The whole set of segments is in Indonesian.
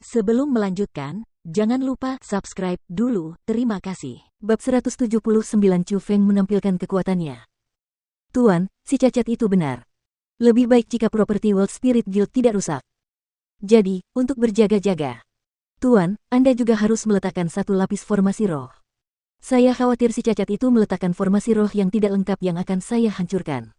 Sebelum melanjutkan, jangan lupa subscribe dulu, terima kasih. Bab 179 Chu Feng menampilkan kekuatannya. Tuan, si cacat itu benar. Lebih baik jika properti World Spirit Guild tidak rusak. Jadi, untuk berjaga-jaga. Tuan, Anda juga harus meletakkan satu lapis formasi roh. Saya khawatir si cacat itu meletakkan formasi roh yang tidak lengkap yang akan saya hancurkan.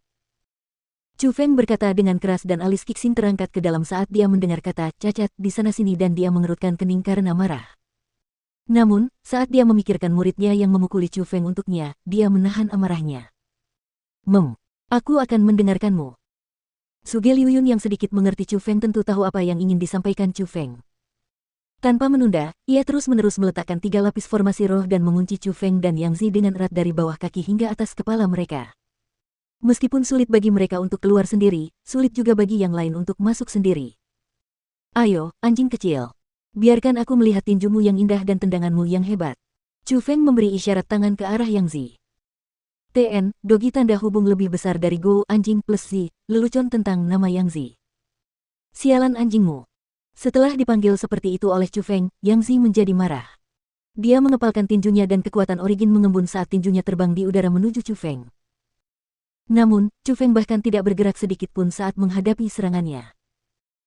Chu Feng berkata dengan keras dan alis Kixin terangkat ke dalam saat dia mendengar kata cacat di sana-sini dan dia mengerutkan kening karena marah. Namun, saat dia memikirkan muridnya yang memukuli Chu Feng untuknya, dia menahan amarahnya. Aku akan mendengarkanmu. Suge Liuyun yang sedikit mengerti Chu Feng tentu tahu apa yang ingin disampaikan Chu Feng. Tanpa menunda, ia terus-menerus meletakkan 3 lapis formasi roh dan mengunci Chu Feng dan Yang Zi dengan erat dari bawah kaki hingga atas kepala mereka. Meskipun sulit bagi mereka untuk keluar sendiri, sulit juga bagi yang lain untuk masuk sendiri. Ayo, anjing kecil. Biarkan aku melihat tinjumu yang indah dan tendanganmu yang hebat. Chu Feng memberi isyarat tangan ke arah Yang Zi. TN, dogi tanda hubung lebih besar dari Go anjing plus Zi, lelucon tentang nama Yang Zi. Sialan anjingmu. Setelah dipanggil seperti itu oleh Chu Feng, Yang Zi menjadi marah. Dia mengepalkan tinjunya dan kekuatan origin mengembun saat tinjunya terbang di udara menuju Chu Feng. Namun, Chu Feng bahkan tidak bergerak sedikit pun saat menghadapi serangannya.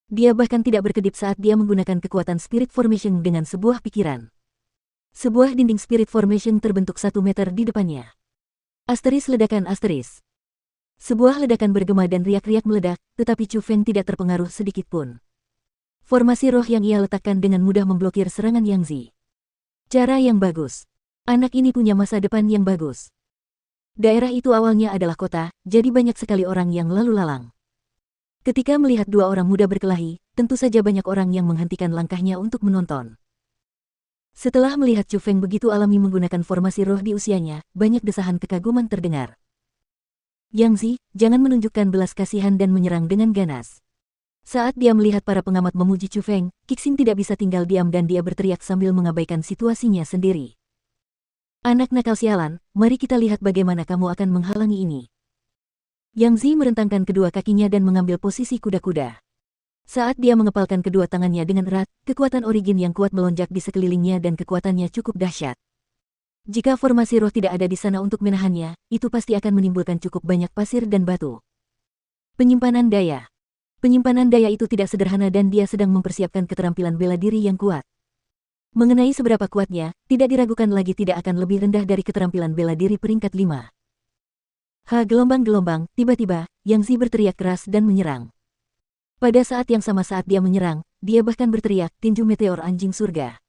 Dia bahkan tidak berkedip saat dia menggunakan kekuatan Spirit Formation dengan sebuah pikiran. Sebuah dinding Spirit Formation terbentuk 1 meter di depannya. Asteris ledakan asteris. Sebuah ledakan bergema dan riak-riak meledak, tetapi Chu Feng tidak terpengaruh sedikit pun. Formasi roh yang ia letakkan dengan mudah memblokir serangan Yang Zi. Cara yang bagus. Anak ini punya masa depan yang bagus. Daerah itu awalnya adalah kota, jadi banyak sekali orang yang lalu lalang. Ketika melihat 2 orang muda berkelahi, tentu saja banyak orang yang menghentikan langkahnya untuk menonton. Setelah melihat Chu Feng begitu alami menggunakan formasi roh di usianya, banyak desahan kekaguman terdengar. Yang Zi, jangan menunjukkan belas kasihan dan menyerang dengan ganas. Saat dia melihat para pengamat memuji Chu Feng, Kixin tidak bisa tinggal diam dan dia berteriak sambil mengabaikan situasinya sendiri. Anak nakal sialan, mari kita lihat bagaimana kamu akan menghalangi ini. Yang Zi merentangkan kedua kakinya dan mengambil posisi kuda-kuda. Saat dia mengepalkan kedua tangannya dengan erat, kekuatan origin yang kuat melonjak di sekelilingnya dan kekuatannya cukup dahsyat. Jika formasi roh tidak ada di sana untuk menahannya, itu pasti akan menimbulkan cukup banyak pasir dan batu. Penyimpanan daya. Penyimpanan daya itu tidak sederhana dan dia sedang mempersiapkan keterampilan bela diri yang kuat. Mengenai seberapa kuatnya, tidak diragukan lagi tidak akan lebih rendah dari keterampilan bela diri peringkat 5. Gelombang-gelombang, tiba-tiba, Yang Zi berteriak keras dan menyerang. Pada saat yang sama saat dia menyerang, dia bahkan berteriak, tinju meteor anjing surga.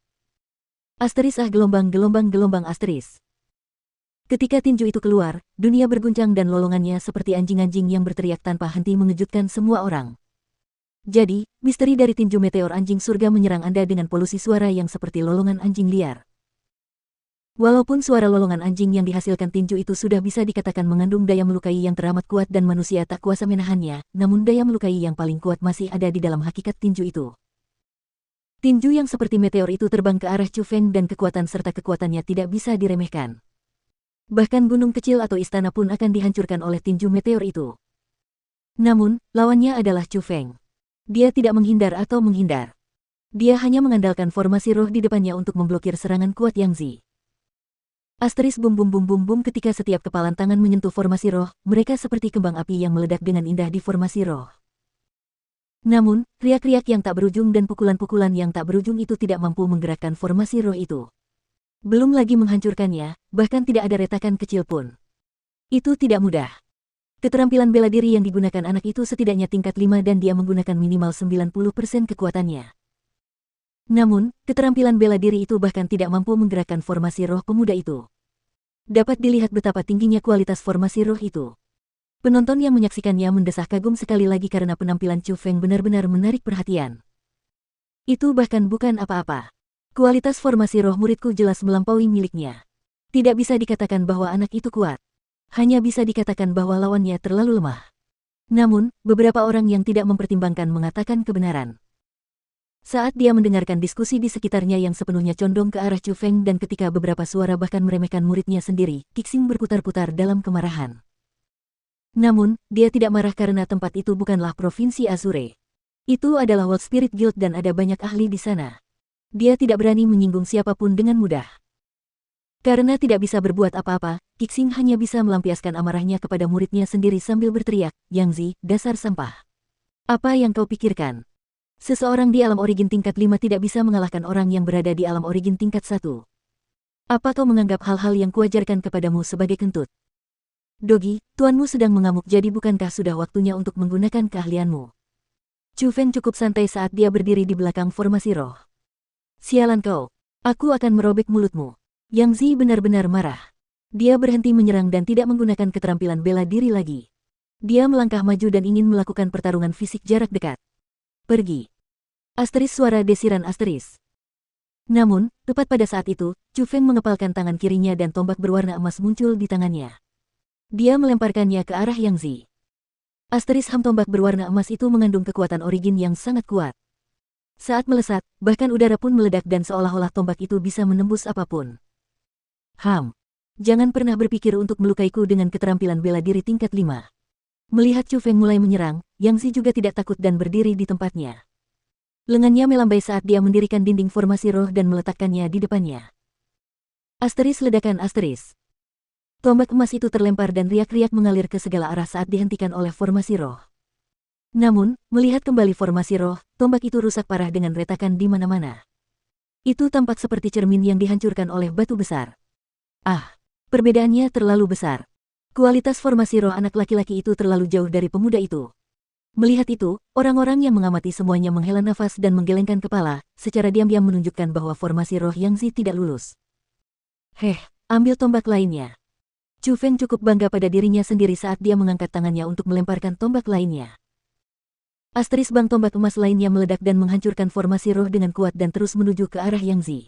Asteris gelombang-gelombang asteris. Ketika tinju itu keluar, dunia berguncang dan lolongannya seperti anjing-anjing yang berteriak tanpa henti mengejutkan semua orang. Jadi, misteri dari tinju meteor anjing surga menyerang Anda dengan polusi suara yang seperti lolongan anjing liar. Walaupun suara lolongan anjing yang dihasilkan tinju itu sudah bisa dikatakan mengandung daya melukai yang teramat kuat dan manusia tak kuasa menahannya, namun daya melukai yang paling kuat masih ada di dalam hakikat tinju itu. Tinju yang seperti meteor itu terbang ke arah Chu Feng dan kekuatan serta kekuatannya tidak bisa diremehkan. Bahkan gunung kecil atau istana pun akan dihancurkan oleh tinju meteor itu. Namun, lawannya adalah Chu Feng. Dia tidak menghindar atau menghindar. Dia hanya mengandalkan formasi roh di depannya untuk memblokir serangan kuat Yang Zi. Asteris bum bum bum bum bum ketika setiap kepalan tangan menyentuh formasi roh, mereka seperti kembang api yang meledak dengan indah di formasi roh. Namun, riak-riak yang tak berujung dan pukulan-pukulan yang tak berujung itu tidak mampu menggerakkan formasi roh itu. Belum lagi menghancurkannya, bahkan tidak ada retakan kecil pun. Itu tidak mudah. Keterampilan bela diri yang digunakan anak itu setidaknya tingkat 5 dan dia menggunakan minimal 90% kekuatannya. Namun, keterampilan bela diri itu bahkan tidak mampu menggerakkan formasi roh pemuda itu. Dapat dilihat betapa tingginya kualitas formasi roh itu. Penonton yang menyaksikannya mendesah kagum sekali lagi karena penampilan Chu Feng benar-benar menarik perhatian. Itu bahkan bukan apa-apa. Kualitas formasi roh muridku jelas melampaui miliknya. Tidak bisa dikatakan bahwa anak itu kuat. Hanya bisa dikatakan bahwa lawannya terlalu lemah. Namun, beberapa orang yang tidak mempertimbangkan mengatakan kebenaran. Saat dia mendengarkan diskusi di sekitarnya yang sepenuhnya condong ke arah Chu Feng dan ketika beberapa suara bahkan meremehkan muridnya sendiri, Kixin berputar-putar dalam kemarahan. Namun, dia tidak marah karena tempat itu bukanlah provinsi Azure. Itu adalah World Spirit Guild dan ada banyak ahli di sana. Dia tidak berani menyinggung siapapun dengan mudah. Karena tidak bisa berbuat apa-apa, Kixing hanya bisa melampiaskan amarahnya kepada muridnya sendiri sambil berteriak, Yang Zi, dasar sampah. Apa yang kau pikirkan? Seseorang di alam origin tingkat 5 tidak bisa mengalahkan orang yang berada di alam origin tingkat 1. Apa kau menganggap hal-hal yang kuajarkan kepadamu sebagai kentut? Dogi, tuanmu sedang mengamuk, jadi bukankah sudah waktunya untuk menggunakan keahlianmu? Chu Feng cukup santai saat dia berdiri di belakang formasi roh. Sialan kau, aku akan merobek mulutmu. Yang Zi benar-benar marah. Dia berhenti menyerang dan tidak menggunakan keterampilan bela diri lagi. Dia melangkah maju dan ingin melakukan pertarungan fisik jarak dekat. Pergi. Asteris, suara desiran asteris. Namun, tepat pada saat itu, Chu Feng mengepalkan tangan kirinya dan tombak berwarna emas muncul di tangannya. Dia melemparkannya ke arah Yang Zi. Asteris ham tombak berwarna emas itu mengandung kekuatan origin yang sangat kuat. Saat melesat, bahkan udara pun meledak dan seolah-olah tombak itu bisa menembus apapun. Jangan pernah berpikir untuk melukaiku dengan keterampilan bela diri tingkat 5. Melihat Chu Feng mulai menyerang, Yang Zi juga tidak takut dan berdiri di tempatnya. Lengannya melambai saat dia mendirikan dinding formasi roh dan meletakkannya di depannya. Asteris, ledakan asteris. Tombak emas itu terlempar dan riak-riak mengalir ke segala arah saat dihentikan oleh formasi roh. Namun, melihat kembali formasi roh, tombak itu rusak parah dengan retakan di mana-mana. Itu tampak seperti cermin yang dihancurkan oleh batu besar. Perbedaannya terlalu besar. Kualitas formasi roh anak laki-laki itu terlalu jauh dari pemuda itu. Melihat itu, orang-orang yang mengamati semuanya menghela nafas dan menggelengkan kepala, secara diam-diam menunjukkan bahwa formasi roh Yang Zi tidak lulus. Ambil tombak lainnya. Chu Feng cukup bangga pada dirinya sendiri saat dia mengangkat tangannya untuk melemparkan tombak lainnya. Asteris bang tombak emas lainnya meledak dan menghancurkan formasi roh dengan kuat dan terus menuju ke arah Yang Zi.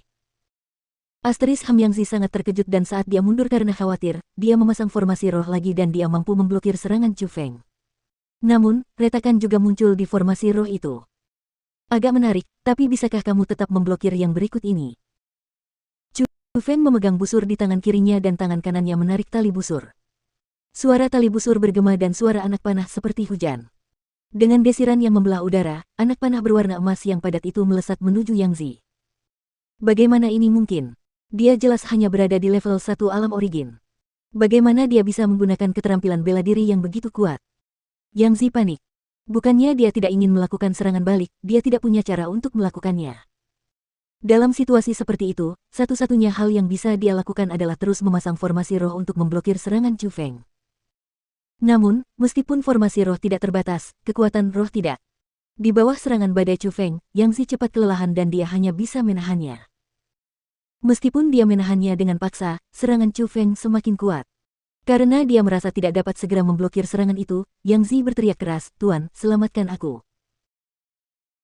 Asteris ham Yang Zi sangat terkejut dan saat dia mundur karena khawatir, dia memasang formasi roh lagi dan dia mampu memblokir serangan Chu Feng. Namun, retakan juga muncul di formasi roh itu. Agak menarik, tapi bisakah kamu tetap memblokir yang berikut ini? Chu Feng memegang busur di tangan kirinya dan tangan kanannya menarik tali busur. Suara tali busur bergema dan suara anak panah seperti hujan. Dengan desiran yang membelah udara, anak panah berwarna emas yang padat itu melesat menuju Yang Zi. Bagaimana ini mungkin? Dia jelas hanya berada di level 1 alam origin. Bagaimana dia bisa menggunakan keterampilan bela diri yang begitu kuat? Yang Zi panik. Bukannya dia tidak ingin melakukan serangan balik, dia tidak punya cara untuk melakukannya. Dalam situasi seperti itu, satu-satunya hal yang bisa dia lakukan adalah terus memasang formasi roh untuk memblokir serangan Chu Feng. Namun, meskipun formasi roh tidak terbatas, kekuatan roh tidak. Di bawah serangan badai Chu Feng, Yang Zi cepat kelelahan dan dia hanya bisa menahannya. Meskipun dia menahannya dengan paksa, serangan Chu Feng semakin kuat. Karena dia merasa tidak dapat segera memblokir serangan itu, Yang Zi berteriak keras, "Tuan, selamatkan aku."